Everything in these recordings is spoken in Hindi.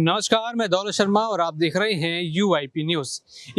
नमस्कार, मैं दौलत शर्मा और आप देख रहे हैं यूआईपी न्यूज़।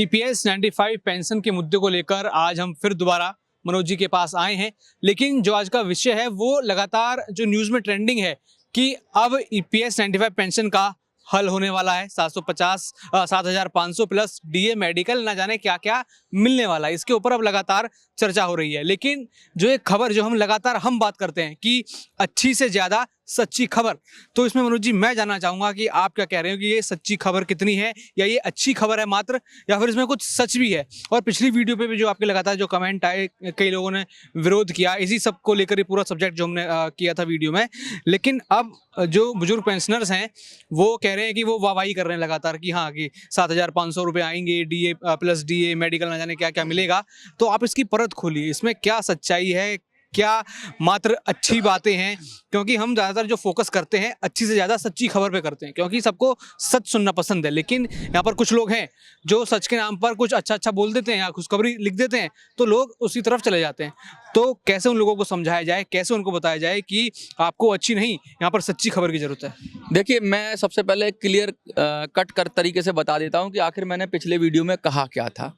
ईपीएस 95 पेंशन के मुद्दे को लेकर आज हम फिर दोबारा मनोज जी के पास आए हैं। लेकिन जो आज का विषय है वो लगातार जो न्यूज़ में ट्रेंडिंग है कि अब ईपीएस 95 पेंशन का हल होने वाला है। 7,500 प्लस डीए मेडिकल ना जाने क्या क्या मिलने वाला है, इसके ऊपर अब लगातार चर्चा हो रही है। लेकिन जो एक खबर जो हम लगातार बात करते हैं कि अच्छी से ज़्यादा सच्ची खबर, तो इसमें मनोज जी मैं जानना चाहूँगा कि आप क्या कह रहे हो कि ये सच्ची खबर कितनी है, या ये अच्छी खबर है मात्र, या फिर इसमें कुछ सच भी है। और पिछली वीडियो पे भी जो आपके लगातार जो कमेंट आए, कई लोगों ने विरोध किया इसी सब को लेकर, ये पूरा सब्जेक्ट जो हमने किया था वीडियो में। लेकिन अब जो बुजुर्ग पेंशनर्स हैं वो कह रहे हैं कि वो वाहवाही कर रहे हैं लगातार कि हाँ कि 7,500 रुपये आएंगे, डीए प्लस डीए मेडिकल ना जाने क्या क्या मिलेगा। तो आप इसकी परत खोलिए, इसमें क्या सच्चाई है, क्या मात्र अच्छी बातें हैं? क्योंकि हम ज़्यादातर जो फोकस करते हैं अच्छी से ज़्यादा सच्ची खबर पे करते हैं, क्योंकि सबको सच सुनना पसंद है। लेकिन यहाँ पर कुछ लोग हैं जो सच के नाम पर कुछ अच्छा अच्छा बोल देते हैं या खुशखबरी लिख देते हैं, तो लोग उसी तरफ चले जाते हैं। तो कैसे उन लोगों को समझाया जाए, कैसे उनको बताया जाए कि आपको अच्छी नहीं, यहाँ पर सच्ची खबर की ज़रूरत है? देखिए, मैं सबसे पहले क्लियर कट कर तरीके से बता देता हूँ कि आखिर मैंने पिछले वीडियो में कहा क्या था,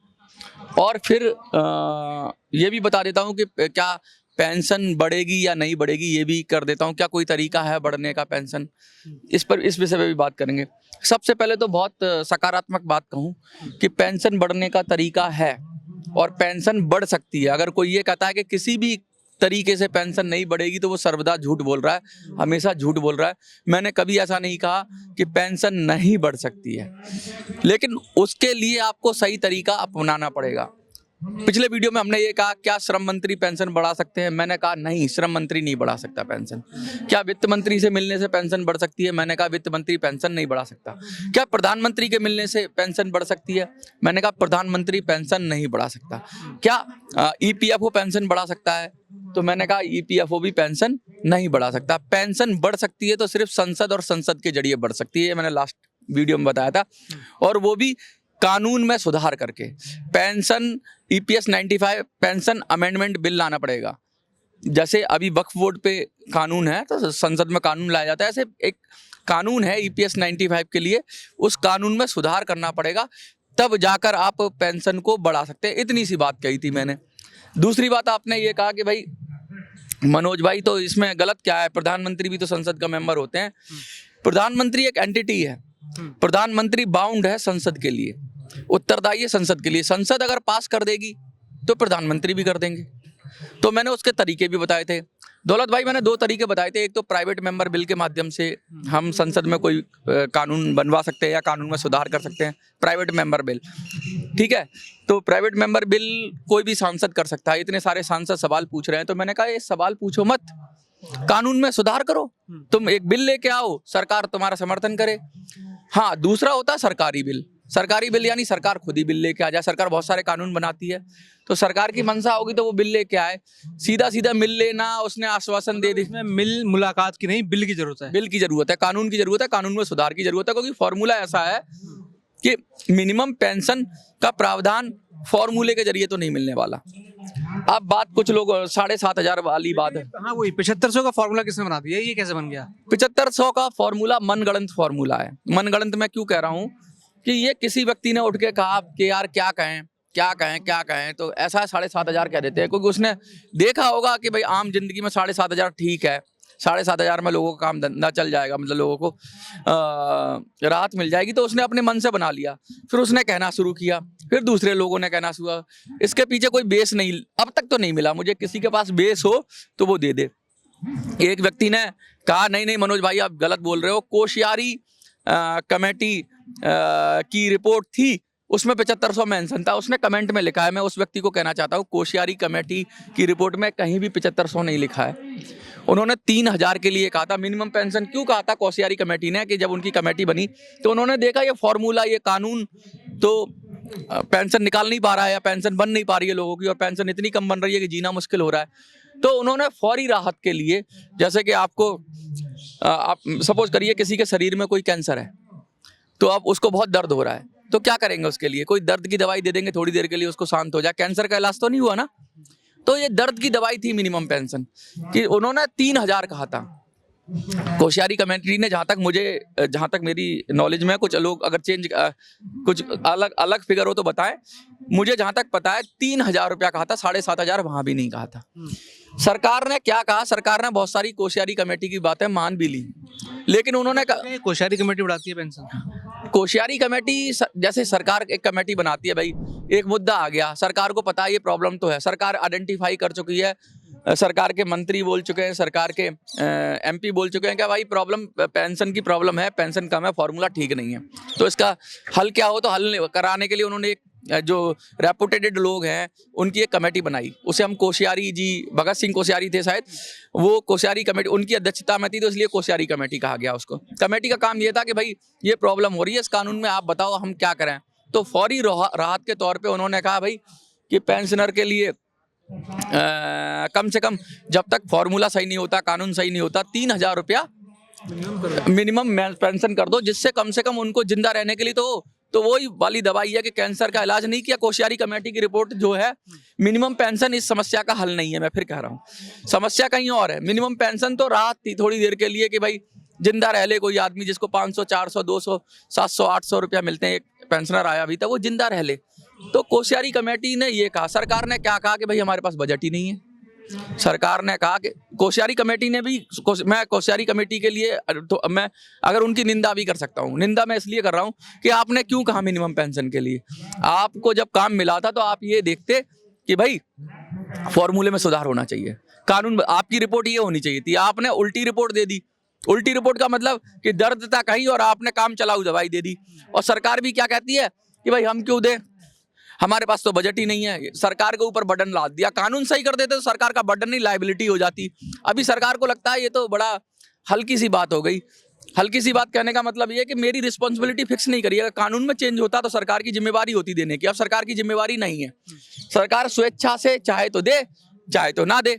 और फिर ये भी बता देता हूँ कि क्या पेंशन बढ़ेगी या नहीं बढ़ेगी, ये भी कर देता हूँ। क्या कोई तरीका है बढ़ने का पेंशन, इस विषय पे भी बात करेंगे। सबसे पहले तो बहुत सकारात्मक बात कहूँ कि पेंशन बढ़ने का तरीका है और पेंशन बढ़ सकती है। अगर कोई ये कहता है कि किसी भी तरीके से पेंशन नहीं बढ़ेगी तो वो सर्वदा झूठ बोल रहा है, हमेशा झूठ बोल रहा है। मैंने कभी ऐसा नहीं कहा कि पेंशन नहीं बढ़ सकती है, लेकिन उसके लिए आपको सही तरीका अपनाना पड़ेगा। पिछले वीडियो में हमने ये कहा, क्या श्रम मंत्री पेंशन बढ़ा सकते हैं? मैंने कहा नहीं, श्रम मंत्री नहीं बढ़ा सकता पेंशन। क्या वित्त मंत्री से मिलने से पेंशन बढ़ सकती है? मैंने कहा वित्त मंत्री पेंशन नहीं बढ़ा सकता। क्या प्रधानमंत्री के मिलने से पेंशन बढ़ सकती है? मैंने कहा प्रधानमंत्री पेंशन नहीं बढ़ा सकता। क्या ईपीएफओ पेंशन बढ़ा सकता है? तो मैंने कहा ईपीएफओ भी पेंशन नहीं बढ़ा सकता। पेंशन बढ़ सकती है तो सिर्फ संसद और संसद के जरिए बढ़ सकती है, मैंने लास्ट वीडियो में बताया था, और वो भी कानून में सुधार करके। Pension EPS 95 pension amendment bill लाना पड़ेगा। जैसे अभी वक्फ बोर्ड पे कानून है तो संसद में कानून लाया जाता है, ऐसे एक कानून है ईपीएस 95 के लिए, उस कानून में सुधार करना पड़ेगा, तब जाकर आप पेंशन को बढ़ा सकते हैं। इतनी सी बात कही थी मैंने। दूसरी बात, आपने ये कहा कि भाई मनोज भाई तो इसमें गलत क्या है, प्रधानमंत्री भी तो संसद का मेंबर होते हैं। प्रधानमंत्री एक एंटिटी है, प्रधानमंत्री बाउंड है संसद के लिए, उत्तरदायी है संसद के लिए। संसद अगर पास कर देगी तो प्रधानमंत्री भी कर देंगे। तो मैंने उसके तरीके भी बताए थे दौलत भाई, मैंने दो तरीके बताए थे। एक तो प्राइवेट मेंबर बिल के माध्यम से हम संसद में कोई कानून बनवा सकते हैं या कानून में सुधार कर सकते हैं, प्राइवेट मेंबर बिल, ठीक है। तो प्राइवेट मेंबर बिल कोई भी सांसद कर सकता है। इतने सारे सांसद सवाल पूछ रहे हैं, तो मैंने कहा ये सवाल पूछो मत, कानून में सुधार करो। तुम एक बिल लेके आओ, सरकार तुम्हारा समर्थन करे। हाँ, दूसरा होता है सरकारी बिल। सरकारी बिल यानी सरकार खुद ही बिल लेके आ जाए। सरकार बहुत सारे कानून बनाती है, तो सरकार की मंशा होगी तो वो बिल लेके आए। सीधा सीधा मिल लेना, उसने आश्वासन दे दी, इसमें मिल मुलाकात की नहीं, बिल की जरूरत है। बिल की जरूरत है, कानून की जरूरत है, कानून में सुधार की जरूरत है। क्योंकि फॉर्मूला ऐसा है कि मिनिमम पेंशन का प्रावधान फॉर्मूले के जरिए तो नहीं मिलने वाला। अब बात कुछ लोग 7,500 वाली बात है। हाँ, वही 7500 का फॉर्मूला किसने बना दिया, ये कैसे बन गया? 7500 का फॉर्मूला मनगढ़ंत फॉर्मूला है। मनगढ़ंत मैं क्यों कह रहा हूँ कि ये किसी व्यक्ति ने उठ के कहा कि यार क्या कहें क्या कहें क्या कहें, तो ऐसा 7,500 कह देते हैं, क्योंकि उसने देखा होगा कि भाई आम जिंदगी में 7,500 ठीक है, 7,500 में लोगों का काम धंधा चल जाएगा, मतलब लोगों को राहत मिल जाएगी, तो उसने अपने मन से बना लिया। फिर उसने कहना शुरू किया, फिर दूसरे लोगों ने कहना शुरू। इसके पीछे कोई बेस नहीं, अब तक तो नहीं मिला मुझे। किसी के पास बेस हो तो वो दे दे। एक व्यक्ति ने कहा नहीं नहीं मनोज भाई आप गलत बोल रहे हो, कोश्यारी कमेटी की रिपोर्ट थी, उसमें 7500 मेंशन था। उसने कमेंट में लिखा है, मैं उस व्यक्ति को कहना चाहता हूँ कोश्यारी कमेटी की रिपोर्ट में कहीं भी 7500 नहीं लिखा है। उन्होंने 3,000 के लिए कहा था मिनिमम पेंशन। क्यों कहा था कोश्यारी कमेटी ने? कि जब उनकी कमेटी बनी तो उन्होंने देखा ये फॉर्मूला, ये कानून तो पेंशन निकाल नहीं पा रहा है या पेंशन बन नहीं पा रही है लोगों की, और पेंशन इतनी कम बन रही है कि जीना मुश्किल हो रहा है। तो उन्होंने फौरी राहत के लिए, जैसे कि आपको आप सपोज करिए किसी के शरीर में कोई कैंसर है, तो अब उसको बहुत दर्द हो रहा है, तो क्या करेंगे उसके लिए? कोई दर्द की दवाई दे देंगे, थोड़ी देर के लिए उसको शांत हो जाए। कैंसर का इलाज तो नहीं हुआ ना। तो ये दर्द की दवाई थी मिनिमम पेंशन, कि उन्होंने 3,000 कहा था। कोश्यारी कमेटी ने जहाँ तक मेरी नॉलेज में, कुछ लोग अगर कुछ अलग अलग फिगर हो तो बताएं, मुझे जहाँ तक पता है 3,000 रुपया कहा था, 7,500 वहां भी नहीं कहा था। सरकार ने क्या कहा, सरकार ने बहुत सारी कोश्यारी कमेटी की बातें मान भी ली, लेकिन उन्होंने कहा कोश्यारी कमेटी बढ़ाती है पेंशन। कोश्यारी कमेटी जैसे सरकार एक कमेटी बनाती है भाई, एक मुद्दा आ गया, सरकार को पता है ये प्रॉब्लम तो है, सरकार आइडेंटिफाई कर चुकी है, सरकार के मंत्री बोल चुके हैं, सरकार के एमपी बोल चुके हैं कि भाई प्रॉब्लम पेंशन की प्रॉब्लम है, पेंशन कम है, फॉर्मूला ठीक नहीं है, तो इसका हल क्या हो, तो हल कराने के लिए उन्होंने एक जो रेपुटेटेड लोग हैं उनकी एक कमेटी बनाई, उसे हम कोश्यारी जी, भगत सिंह कोश्यारी थे शायद, वो कोश्यारी कमेटी उनकी अध्यक्षता में थी, तो इसलिए कोश्यारी कमेटी कहा गया उसको। कमेटी का काम ये था कि भाई ये प्रॉब्लम हो रही है इस कानून में, आप बताओ हम क्या करें। तो फौरी राहत के तौर पे उन्होंने कहा भाई कि पेंशनर के लिए कम से कम जब तक फॉर्मूला सही नहीं होता, कानून सही नहीं होता, 3,000 रुपया मिनिमम पेंशन कर दो, जिससे कम से कम उनको जिंदा रहने के लिए तो वही वाली दवाई है कि कैंसर का इलाज नहीं किया। कोश्यारी कमेटी की रिपोर्ट जो है, मिनिमम पेंशन इस समस्या का हल नहीं है। मैं फिर कह रहा हूँ, समस्या कहीं और है। मिनिमम पेंशन तो राहत थी थोड़ी देर के लिए कि भाई जिंदा रह ले कोई आदमी जिसको 500, 400, 200, 700, 800 रुपया मिलते हैं, एक पेंशनर आया अभी तक, वो जिंदा रह ले। तो कोश्यारी कमेटी ने ये कहा, सरकार ने क्या कहा कि भाई हमारे पास बजट ही नहीं है। सरकार ने कहा कि कोश्यारी कमेटी ने भी, मैं कोश्यारी कमेटी के लिए तो मैं अगर उनकी निंदा भी कर सकता हूँ, निंदा मैं इसलिए कर रहा हूँ कि आपने क्यों कहा मिनिमम पेंशन के लिए। आपको जब काम मिला था तो आप ये देखते कि भाई फॉर्मूले में सुधार होना चाहिए, कानून, आपकी रिपोर्ट ये होनी चाहिए थी। आपने उल्टी रिपोर्ट दे दी। उल्टी रिपोर्ट का मतलब कि दर्द था कहीं और आपने काम चलाऊ दवाई दे दी। और सरकार भी क्या कहती है कि भाई हम क्यों दें, हमारे पास तो बजट ही नहीं है। सरकार के ऊपर बर्डन लाद दिया। कानून सही कर देते तो सरकार का बर्डन नहीं, लायबिलिटी हो जाती। अभी सरकार को लगता है ये तो बड़ा हल्की सी बात हो गई। हल्की सी बात कहने का मतलब ये है कि मेरी रिस्पॉन्सिबिलिटी फिक्स नहीं करी। अगर कानून में चेंज होता तो सरकार की जिम्मेवारी होती देने की। अब सरकार की जिम्मेवारी नहीं है। सरकार स्वेच्छा से चाहे तो दे, चाहे तो ना दे।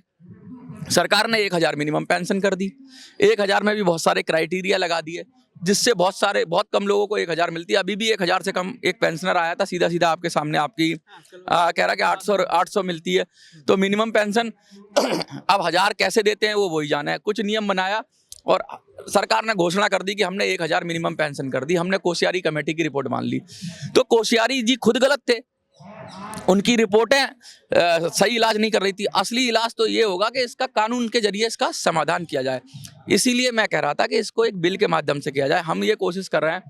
सरकार ने 1,000 मिनिमम पेंशन कर दी। 1,000 में भी बहुत सारे क्राइटेरिया लगा दिए, जिससे बहुत कम लोगों को 1,000 मिलती है। अभी भी 1,000 से कम एक पेंशनर आया था, सीधा सीधा आपके सामने आपकी कह रहा कि 800 मिलती है। तो मिनिमम पेंशन अब 1,000 कैसे देते हैं वो वही जाना है। कुछ नियम बनाया और सरकार ने घोषणा कर दी कि हमने 1,000 मिनिमम पेंशन कर दी। हमने कोश्यारी कमेटी की रिपोर्ट मान ली। तो कोश्यारी जी खुद गलत थे, उनकी रिपोर्टें सही इलाज नहीं कर रही थी। असली इलाज तो ये होगा कि इसका कानून के जरिए इसका समाधान किया जाए। इसीलिए मैं कह रहा था कि इसको एक बिल के माध्यम से किया जाए। हम ये कोशिश कर रहे हैं।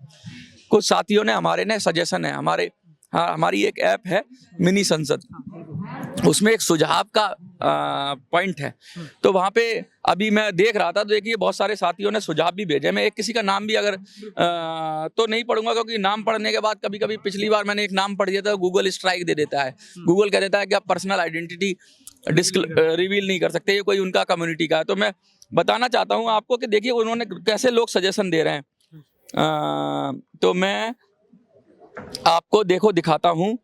कुछ साथियों ने हमारे ने सजेशन है, हमारी एक ऐप है मिनी संसद, उसमें एक सुझाव का पॉइंट है। तो वहाँ पे अभी मैं देख रहा था, तो देखिए बहुत सारे साथियों ने सुझाव भी भेजे। मैं एक किसी का नाम भी अगर तो नहीं पढ़ूंगा, क्योंकि नाम पढ़ने के बाद कभी कभी, पिछली बार मैंने एक नाम पढ़ दिया था, गूगल स्ट्राइक दे देता है। गूगल कह देता है कि आप पर्सनल आइडेंटिटी रिवील नहीं कर सकते, ये कोई उनका कम्युनिटी का है। तो मैं बताना चाहता हूँ आपको कि देखिए उन्होंने कैसे लोग सजेशन दे रहे हैं। तो मैं आपको दिखाता हूँ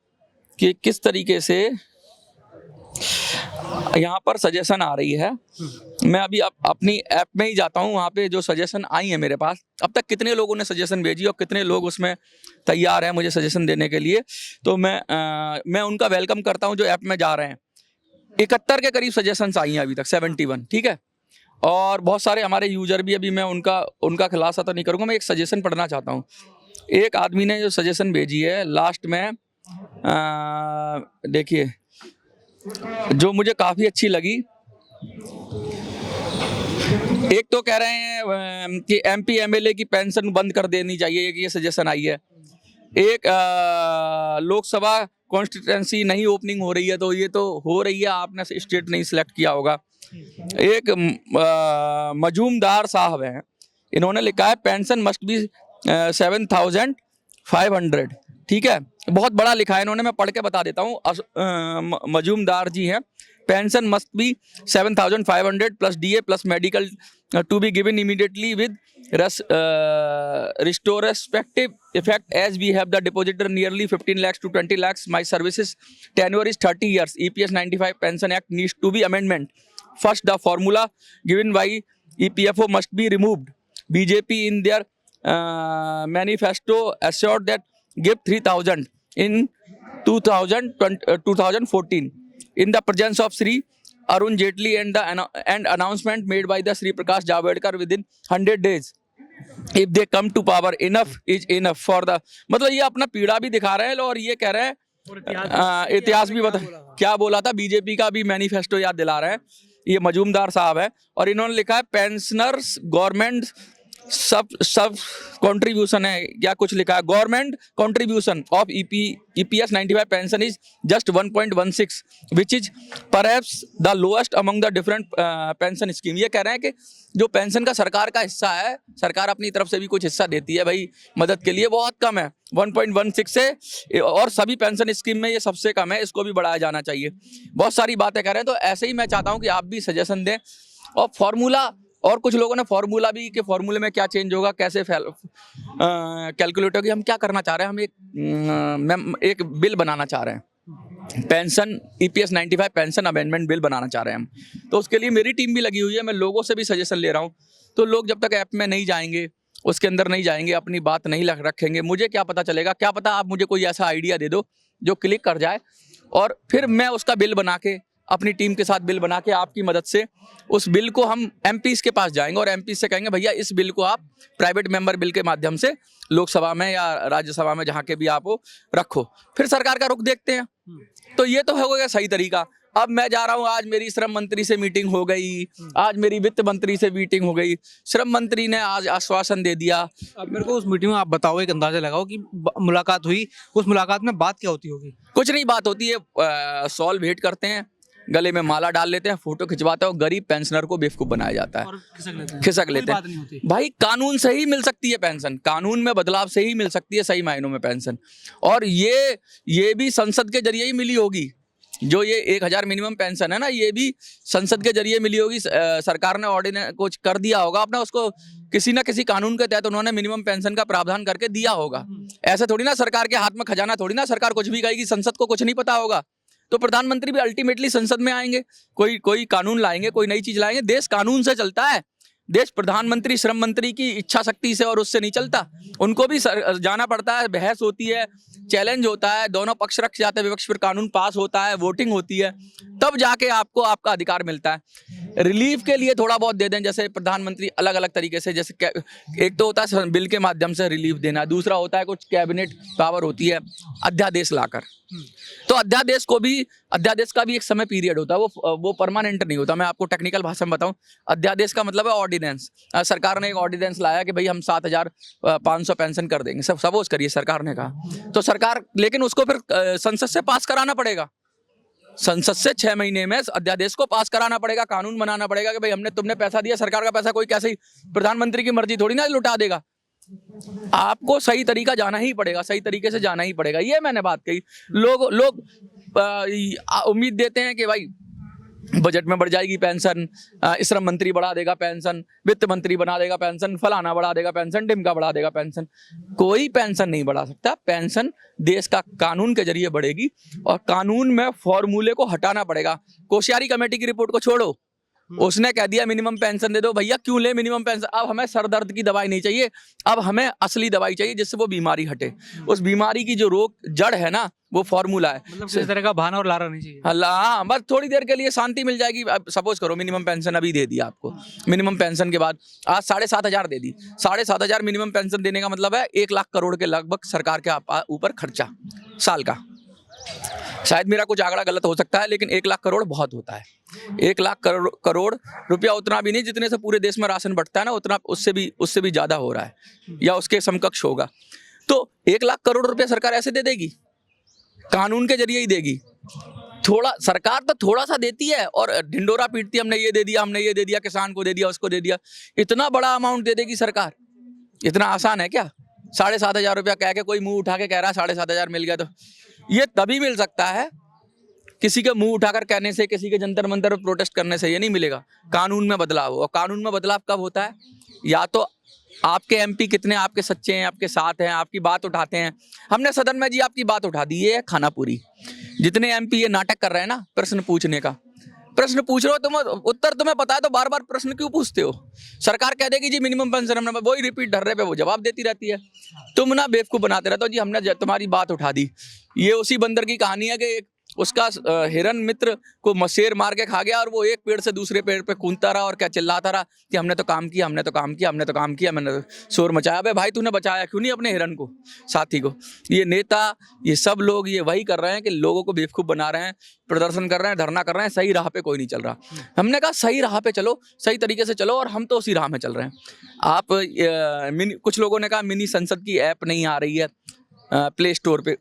कि किस तरीके से यहाँ पर सजेशन आ रही है। मैं अभी अपनी ऐप में ही जाता हूँ, वहाँ पे जो सजेशन आई है मेरे पास, अब तक कितने लोगों ने सजेशन भेजी और कितने लोग उसमें तैयार हैं मुझे सजेशन देने के लिए। तो मैं उनका वेलकम करता हूँ जो ऐप में जा रहे हैं। 71 के करीब सजेशंस आई हैं अभी तक, 71, ठीक है। और बहुत सारे हमारे यूजर भी, अभी मैं उनका खुलासा तो नहीं करूँगा, मैं एक सजेशन पढ़ना चाहता हूँ। एक आदमी ने जो सजेशन भेजी है लास्ट में, देखिए जो मुझे काफ़ी अच्छी लगी। एक तो कह रहे हैं कि एमपी एमएलए की पेंशन बंद कर देनी चाहिए, ये सजेशन आई है। एक लोकसभा कॉन्स्टिट्यूंसी नहीं ओपनिंग हो रही है, तो ये तो हो रही है, आपने स्टेट नहीं सिलेक्ट किया होगा। एक मजूमदार साहब हैं, इन्होंने लिखा है पेंशन मस्ट बी 7,500, ठीक है, बहुत बड़ा लिखा है इन्होंने, मैं पढ़ के बता देता हूँ। मजूमदार जी हैं, pension must be 7,500 plus DA plus medical to be given immediately with retrospective effect as we have the depositor nearly 15 lakhs to 20 lakhs. My services tenure is 30 years. EPS 95 Pension Act needs to be amendment. First, the formula given by EPFO must be removed. BJP in their manifesto assured that give 3,000 in 2014 in the presence of Sri Arun Jaitley and announcement made by the Sri Prakash Javadekar within 100 days. If they come to power, enough is enough for the, मतलब ये अपना पीड़ा भी दिखा रहे हैं और ये कह रहे हैं इतिहास भी बता, क्या बोला था, बीजेपी का भी मैनिफेस्टो याद दिला रहे हैं। ये मजूमदार साहब है और इन्होंने लिखा है पेंशनर्स गवर्नमेंट सब कंट्रीब्यूशन है, क्या कुछ लिखा है, government contribution of EPS 95 pension is just 1.16 which is perhaps the lowest among the different pension scheme. ये कह रहे हैं कि जो पेंशन का सरकार का हिस्सा है, सरकार अपनी तरफ से भी कुछ हिस्सा देती है भाई मदद के लिए, बहुत कम है 1.16 से, और सभी पेंशन स्कीम में ये सबसे कम है, इसको भी बढ़ाया जाना चाहिए। बहुत सारी बातें कह रहे हैं, तो ऐसे ही मैं चाहता हूँ कि आप भी सजेशन दें। और फॉर्मूला, और कुछ लोगों ने फॉर्मूला भी, कि फॉर्मूले में क्या चेंज होगा, कैसे कैलकुलेट होगी। हम क्या करना चाह रहे हैं, हम एक बिल बनाना चाह रहे हैं, pension EPS 95 pension amendment bill बनाना चाह रहे हैं हम। तो उसके लिए मेरी टीम भी लगी हुई है, मैं लोगों से भी सजेशन ले रहा हूँ। तो लोग जब तक ऐप में नहीं जाएंगे, उसके अंदर नहीं जाएंगे, अपनी बात नहीं रखेंगे, मुझे क्या पता चलेगा। क्या पता आप मुझे कोई ऐसा आइडिया दे दो जो क्लिक कर जाए, और फिर मैं उसका बिल बना के, अपनी टीम के साथ बिल बना के, आपकी मदद से उस बिल को हम MPs के पास जाएंगे और MPs से कहेंगे भैया इस बिल को आप प्राइवेट मेंबर बिल के माध्यम से लोकसभा में या राज्यसभा में जहाँ के भी आप हो रखो, फिर सरकार का रुख देखते हैं। तो ये तो हो गया सही तरीका। अब मैं जा रहा हूँ, आज मेरी श्रम मंत्री से मीटिंग हो गई, आज मेरी वित्त मंत्री से मीटिंग हो गई, श्रम मंत्री ने आज आश्वासन दे दिया। अब मेरे को उस मीटिंग में आप बताओ, एक अंदाजा लगाओ कि मुलाकात हुई, उस मुलाकात में बात क्या होती होगी? कुछ नहीं बात होती है, सॉल भेंट करते हैं, गले में माला डाल लेते हैं, फोटो खिंचवाते हैं और गरीब पेंशनर को बेवकूफ बनाया जाता है और खिसक लेते हैं। भाई कानून से ही मिल सकती है पेंशन, कानून में बदलाव से ही मिल सकती है सही मायनों में पेंशन, और ये भी संसद के जरिए ही मिली होगी। जो ये 1000 मिनिमम पेंशन है ना, ये भी संसद के जरिए मिली होगी। सरकार ने ऑर्डिनेंस कुछ कर दिया होगा अपना, उसको किसी ना किसी कानून के तहत उन्होंने मिनिमम पेंशन का प्रावधान करके दिया होगा। ऐसे थोड़ी ना सरकार के हाथ में खजाना, थोड़ी ना सरकार कुछ भी कहेगी, संसद को कुछ नहीं पता होगा। तो प्रधानमंत्री भी अल्टीमेटली संसद में आएंगे, कोई कानून लाएंगे, कोई नई चीज लाएंगे। देश कानून से चलता है, देश प्रधानमंत्री श्रम मंत्री की इच्छा शक्ति से और उससे नहीं चलता। उनको भी जाना पड़ता है, बहस होती है, चैलेंज होता है, दोनों पक्ष रख जाते हैं विपक्ष, फिर कानून पास होता है, वोटिंग होती है, तब जाके आपको आपका अधिकार मिलता है। रिलीफ के लिए थोड़ा बहुत दे दें, जैसे प्रधानमंत्री अलग अलग तरीके से, जैसे एक तो होता है बिल के माध्यम से रिलीफ देना, दूसरा होता है कुछ कैबिनेट पावर होती है अध्यादेश लाकर। तो अध्यादेश का भी एक समय पीरियड होता है, वो परमानेंट नहीं होता। मैं आपको टेक्निकल भाषा में बताऊं, अध्यादेश का मतलब है ऑर्डिनेंस। सरकार ने एक ऑर्डिनेंस लाया कि भाई हम 7500 पेंशन कर देंगे, सपोज करिए सरकार ने कहा, तो सरकार, लेकिन उसको फिर संसद से पास कराना पड़ेगा। संसद से 6 महीने में अध्यादेश को पास कराना पड़ेगा, कानून बनाना पड़ेगा कि भाई तुमने पैसा दिया, सरकार का पैसा कोई कैसे ही प्रधानमंत्री की मर्जी थोड़ी ना लुटा देगा। आपको सही तरीका जाना ही पड़ेगा, सही तरीके से जाना ही पड़ेगा। ये मैंने बात कही। लोग उम्मीद देते हैं कि भाई बजट में बढ़ जाएगी पेंशन, श्रम मंत्री बढ़ा देगा पेंशन, वित्त मंत्री बना देगा पेंशन, फलाना बढ़ा देगा पेंशन, ढिमका बढ़ा देगा पेंशन। कोई पेंशन नहीं बढ़ा सकता। पेंशन देश का कानून के जरिए बढ़ेगी, और कानून में फॉर्मूले को हटाना पड़ेगा। कोश्यारी कमेटी की रिपोर्ट को छोड़ो, उसने कह दिया मिनिमम पेंशन दे दो। भैया क्यों ले मिनिमम पेंशन? अब हमें सर दर्द की दवाई नहीं चाहिए, अब हमें असली दवाई चाहिए जिससे वो बीमारी हटे। उस बीमारी की जो रोग जड़ है ना, वो फॉर्मूला है। मतलब किसी तरह का बहाना और लारा नहीं चाहिए। हाँ, बस थोड़ी देर के लिए शांति मिल जाएगी। अब सपोज करो मिनिमम पेंशन अभी दे दिया आपको, मिनिमम पेंशन के बाद आज 7500 दे दी। 7500 मिनिमम पेंशन देने का मतलब है 1 लाख करोड़ के लगभग सरकार के ऊपर खर्चा साल का। शायद मेरा कुछ आंकड़ा गलत हो सकता है, लेकिन 1 लाख करोड़ बहुत होता है। 1 लाख करोड़ रुपया उतना भी नहीं जितने से पूरे देश में राशन बंटता है ना, उतना उससे भी ज्यादा हो रहा है, या उसके समकक्ष होगा। तो 1 लाख करोड़ रुपया सरकार ऐसे दे देगी, कानून के जरिए ही देगी। थोड़ा सरकार तो थोड़ा सा देती है और ढिंडोरा पीटती है, हमने ये दे दिया, हमने ये दे दिया, किसान को दे दिया, उसको दे दिया। इतना बड़ा अमाउंट दे देगी सरकार, इतना आसान है क्या? 7500 रुपया कह के कोई मुंह उठा के कह रहा है 7500 मिल गया, तो ये तभी मिल सकता है किसी के मुंह उठाकर कहने से, किसी के जंतर मंतर पर प्रोटेस्ट करने से ये नहीं मिलेगा। कानून में बदलाव हो, और कानून में बदलाव कब होता है? या तो आपके एमपी कितने आपके सच्चे हैं, आपके साथ हैं, आपकी बात उठाते हैं। हमने सदन में जी आपकी बात उठा दी, ये है खानापुरी। जितने एमपी ये नाटक कर रहे हैं ना प्रश्न पूछने का, प्रश्न पूछ रहे हो तुम, उत्तर तुम्हें पता है तो बार बार प्रश्न क्यों पूछते हो? सरकार कह देगी जी मिनिमम पेंशन, हमने वही रिपीट ढर्रे पे वो जवाब देती रहती है। तुम ना बेवकूफ बनाते रहते हो जी, हमने तुम्हारी बात उठा दी। ये उसी बंदर की कहानी है कि उसका हिरन मित्र को शेर मार के खा गया और वो एक पेड़ से दूसरे पेड़ पे कूदता रहा और क्या चिल्लाता रहा कि हमने तो काम किया, हमने तो काम किया, हमने तो काम किया, मैंने तो शोर मचाया। अबे भाई तूने बचाया क्यों नहीं अपने हिरन को, साथी को? ये नेता, ये सब लोग ये वही कर रहे हैं कि लोगों को बेवकूफ़ बना रहे हैं, प्रदर्शन कर रहे हैं, धरना कर रहे हैं, सही राह पे कोई नहीं चल रहा। हमने कहा सही राह पे चलो, सही तरीके से चलो, और हम तो उसी राह में चल रहे हैं। आप कुछ लोगों ने कहा मिनी संसद की ऐप नहीं आ रही है प्ले स्टोर पे।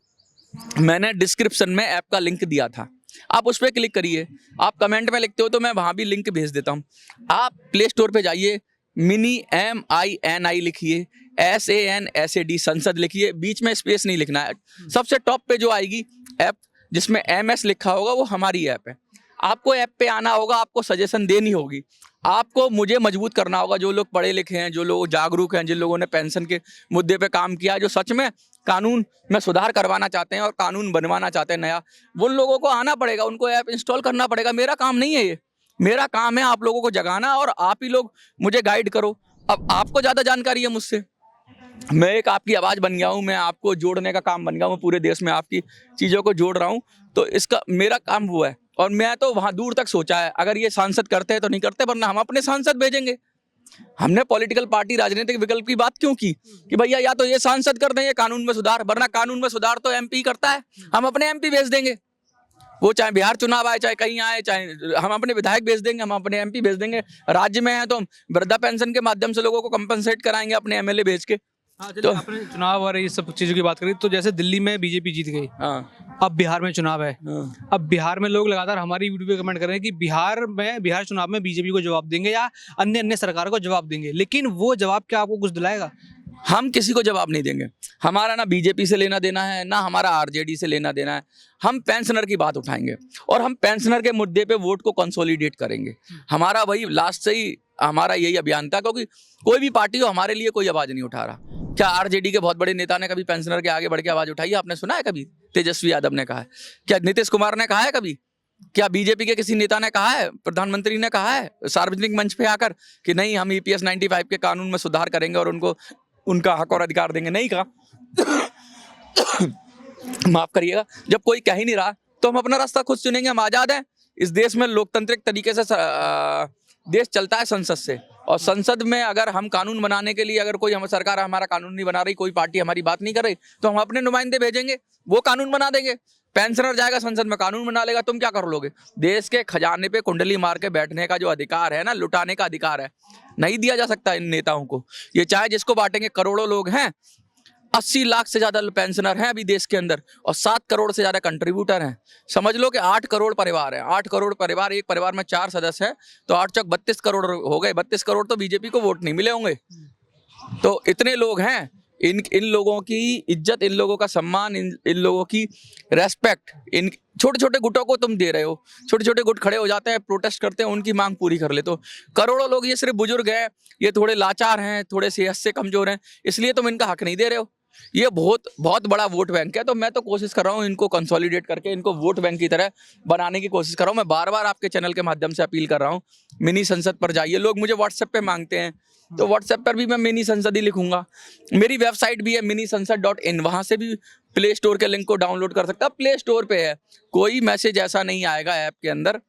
मैंने डिस्क्रिप्शन में ऐप का लिंक दिया था, आप उस पर क्लिक करिए। आप कमेंट में लिखते हो तो मैं वहाँ भी लिंक भेज देता हूँ। आप प्ले स्टोर पे जाइए, मिनी MINI लिखिए, SANSAD संसद लिखिए, बीच में स्पेस नहीं लिखना है। सबसे टॉप पे जो आएगी ऐप जिसमें MS लिखा होगा वो हमारी ऐप है। आपको ऐप पे आना होगा, आपको सजेशन देनी होगी, आपको मुझे मजबूत करना होगा। जो लोग पढ़े लिखे हैं, जो लोग जागरूक हैं, जिन लोगों ने पेंशन के मुद्दे पे काम किया, जो सच में कानून में सुधार करवाना चाहते हैं और कानून बनवाना चाहते हैं नया, वो लोगों को आना पड़ेगा, उनको ऐप इंस्टॉल करना पड़ेगा। मेरा काम नहीं है ये, मेरा काम है आप लोगों को जगाना और आप ही लोग मुझे गाइड करो। अब आपको ज़्यादा जानकारी है मुझसे, मैं एक आपकी आवाज़ बन गया हूँ, मैं आपको जोड़ने का काम बन गया हूँ, पूरे देश में आपकी चीज़ों को जोड़ रहा हूँ। तो इसका मेरा काम वो है, और मैं तो वहाँ दूर तक सोचा है, अगर ये सांसद करते हैं तो नहीं करते, वरना हम अपने सांसद भेजेंगे। हमने पॉलिटिकल पार्टी, राजनीतिक विकल्प की बात क्यों की कि भैया या तो ये सांसद कर दें ये कानून में सुधार, वरना कानून में सुधार तो MP करता है, हम अपने MP भेज देंगे। वो चाहे बिहार चुनाव आए, चाहे कहीं आए, चाहे हम अपने विधायक भेज देंगे, हम अपने MP भेज देंगे। राज्य में है तो हम वृद्धा पेंशन के माध्यम से लोगों को कंपनसेट कराएंगे अपने MLA भेज के। हाँ, चलिए आपने चुनाव और ये सब चीज़ों की बात करी, तो जैसे दिल्ली में BJP जीत गई, हाँ, अब बिहार में चुनाव है। हाँ। अब बिहार में लोग लगातार हमारी वीडियो पे कमेंट कर रहे हैं कि बिहार चुनाव में BJP को जवाब देंगे या अन्य सरकार को जवाब देंगे, लेकिन वो जवाब क्या आपको कुछ दिलाएगा? हम किसी को जवाब नहीं देंगे। हमारा ना BJP से लेना देना है, ना हमारा RJD से लेना देना है। हम पेंशनर की बात उठाएंगे और हम पेंशनर के मुद्दे पे वोट को कंसोलिडेट करेंगे। हमारा वही लास्ट से ही हमारा यही अभियान था, क्योंकि कोई भी पार्टी हो हमारे लिए कोई आवाज़ नहीं उठा रहा। क्या RJD के बहुत बड़े नेता ने कभी पेंशनर के आगे बढ़ के आवाज़ उठाई है? आपने सुना है कभी? तेजस्वी यादव ने कहा है? क्या नीतीश कुमार ने कहा है कभी? क्या BJP के किसी नेता ने कहा है, प्रधानमंत्री ने कहा है सार्वजनिक मंच पे आकर कि नहीं हम EPS 95 के कानून में सुधार करेंगे और उनको उनका हक और अधिकार देंगे? नहीं कहा। माफ करिएगा, जब कोई कह ही नहीं रहा तो हम अपना रास्ता खुद चुनेंगे। हम आज़ाद हैं। इस देश में लोकतांत्रिक तरीके से देश चलता है संसद से, और संसद में अगर हम कानून बनाने के लिए, अगर कोई हम सरकार हमारा कानून नहीं बना रही, कोई पार्टी हमारी बात नहीं कर रही, तो हम अपने नुमाइंदे भेजेंगे, वो कानून बना देंगे। पेंशनर जाएगा संसद में, कानून बना लेगा, तुम क्या कर लोगे? देश के खजाने पे कुंडली मार के बैठने का जो अधिकार है ना, लुटाने का अधिकार है, नहीं दिया जा सकता इन नेताओं को। ये चाहे जिसको बांटेंगे, करोड़ों लोग हैं, 80 लाख से ज्यादा पेंशनर हैं अभी देश के अंदर, और 7 करोड़ से ज्यादा कंट्रीब्यूटर हैं। समझ लो कि 8 करोड़ परिवार है। 8 करोड़ परिवार, एक परिवार में 4 सदस्य हैं, तो 8 चौक 32 करोड़ हो गए। 32 करोड़ तो BJP को वोट नहीं मिले होंगे। तो इतने लोग हैं, इन लोगों की इज्जत, इन लोगों का सम्मान, इन लोगों की रेस्पेक्ट, इन छोटे छोटे गुटों को तुम दे रहे हो। छोटे छोटे गुट खड़े हो जाते हैं, प्रोटेस्ट करते हैं, उनकी मांग पूरी कर ले। तो करोड़ों लोग, ये सिर्फ बुजुर्ग हैं, ये थोड़े लाचार हैं, थोड़े सेहत से कमजोर हैं, इसलिए तुम इनका हक नहीं दे रहे हो। ये बहुत बड़ा वोट बैंक है। तो मैं तो कोशिश कर रहा हूँ इनको कंसोलिडेट करके, इनको वोट बैंक की तरह बनाने की कोशिश कर रहा हूँ। मैं बार बार आपके चैनल के माध्यम से अपील कर रहा हूँ, मिनी संसद पर जाइए। लोग मुझे व्हाट्सएप पे मांगते हैं, तो व्हाट्सएप पर भी मैं मिनी संसद ही लिखूंगा। मेरी वेबसाइट भी है minisансad.in, वहां से भी प्ले स्टोर के लिंक को डाउनलोड कर सकता है। प्ले स्टोर पे है, कोई मैसेज ऐसा नहीं आएगा ऐप के अंदर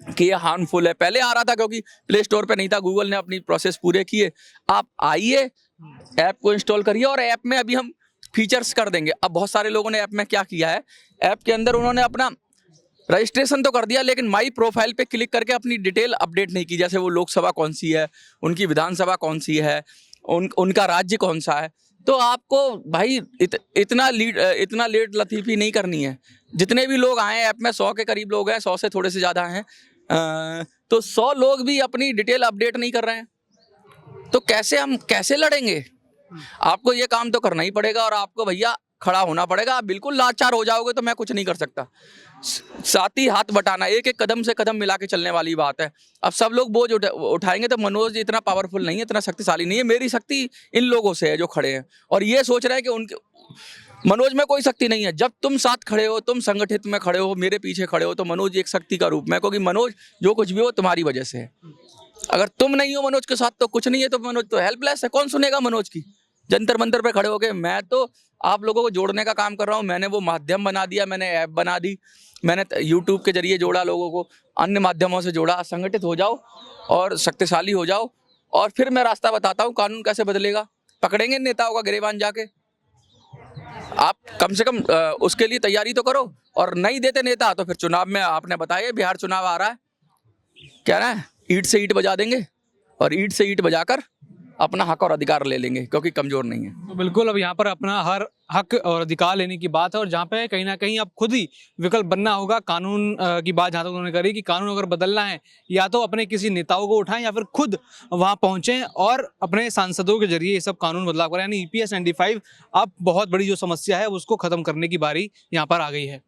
कि ये हार्मफुल है। पहले आ रहा था क्योंकि प्ले स्टोर पे नहीं था, गूगल ने अपनी प्रोसेस पूरे किए। आप आइए, ऐप को इंस्टॉल करिए, और ऐप में अभी हम फीचर्स कर देंगे। अब बहुत सारे लोगों ने ऐप में क्या किया है, ऐप के अंदर उन्होंने अपना रजिस्ट्रेशन तो कर दिया, लेकिन माई प्रोफाइल पे क्लिक करके अपनी डिटेल अपडेट नहीं की। जैसे वो लोकसभा कौन सी है, उनकी विधानसभा कौन सी है, उनका राज्य कौन सा है। तो आपको भाई इतना लेट लतीफ़ी नहीं करनी है। जितने भी लोग आए ऐप में, 100 के करीब लोग हैं, 100 से थोड़े से ज़्यादा हैं, तो 100 लोग भी अपनी डिटेल अपडेट नहीं कर रहे हैं, तो कैसे लड़ेंगे? आपको ये काम तो करना ही पड़ेगा, और आपको भैया खड़ा होना पड़ेगा। आप बिल्कुल लाचार हो जाओगे तो मैं कुछ नहीं कर सकता। साथी हाथ बटाना, एक एक कदम से कदम मिला के चलने वाली बात है। अब सब लोग बोझ उठाएंगे तो मनोज इतना पावरफुल नहीं है, इतना शक्तिशाली नहीं है। मेरी शक्ति इन लोगों से है जो खड़े हैं, और ये सोच रहे हैं कि उनके मनोज में कोई शक्ति नहीं है। जब तुम साथ खड़े हो, तुम संगठित में खड़े हो, मेरे पीछे खड़े हो, तो मनोज एक शक्ति का रूप में, क्योंकि मनोज जो कुछ भी हो तुम्हारी वजह से है। अगर तुम नहीं हो मनोज के साथ तो कुछ नहीं है। तो मनोज तो हेल्पलेस है, कौन सुनेगा मनोज की? जंतर मंतर पे खड़े होके। मैं तो आप लोगों को जोड़ने का काम कर रहा हूँ। मैंने वो माध्यम बना दिया, मैंने ऐप बना दी, मैंने यूट्यूब के जरिए जोड़ा लोगों को, अन्य माध्यमों से जोड़ा। संगठित हो जाओ और शक्तिशाली हो जाओ, और फिर मैं रास्ता बताता हूँ कानून कैसे बदलेगा। पकड़ेंगे नेताओं का गिरेबान जाके। आप कम से कम उसके लिए तैयारी तो करो। और नहीं देते नेता तो फिर चुनाव में, आपने बताया बिहार चुनाव आ रहा है, क्या ना, ईंट से ईंट बजा देंगे और ईंट से ईंट बजाकर अपना हक और अधिकार ले लेंगे, क्योंकि कमजोर नहीं है। तो बिल्कुल अब यहाँ पर अपना हर हक और अधिकार लेने की बात है, और जहाँ पे कहीं ना कहीं अब खुद ही विकल्प बनना होगा। कानून की बात जहाँ तक उन्होंने करी कि कानून अगर बदलना है, या तो अपने किसी नेताओं को उठाएं या फिर खुद वहाँ पहुँचें और अपने सांसदों के जरिए ये सब कानून बदलाव करें। यानी EPS 95 अब बहुत बड़ी जो समस्या है उसको खत्म करने की बारी यहाँ पर आ गई है।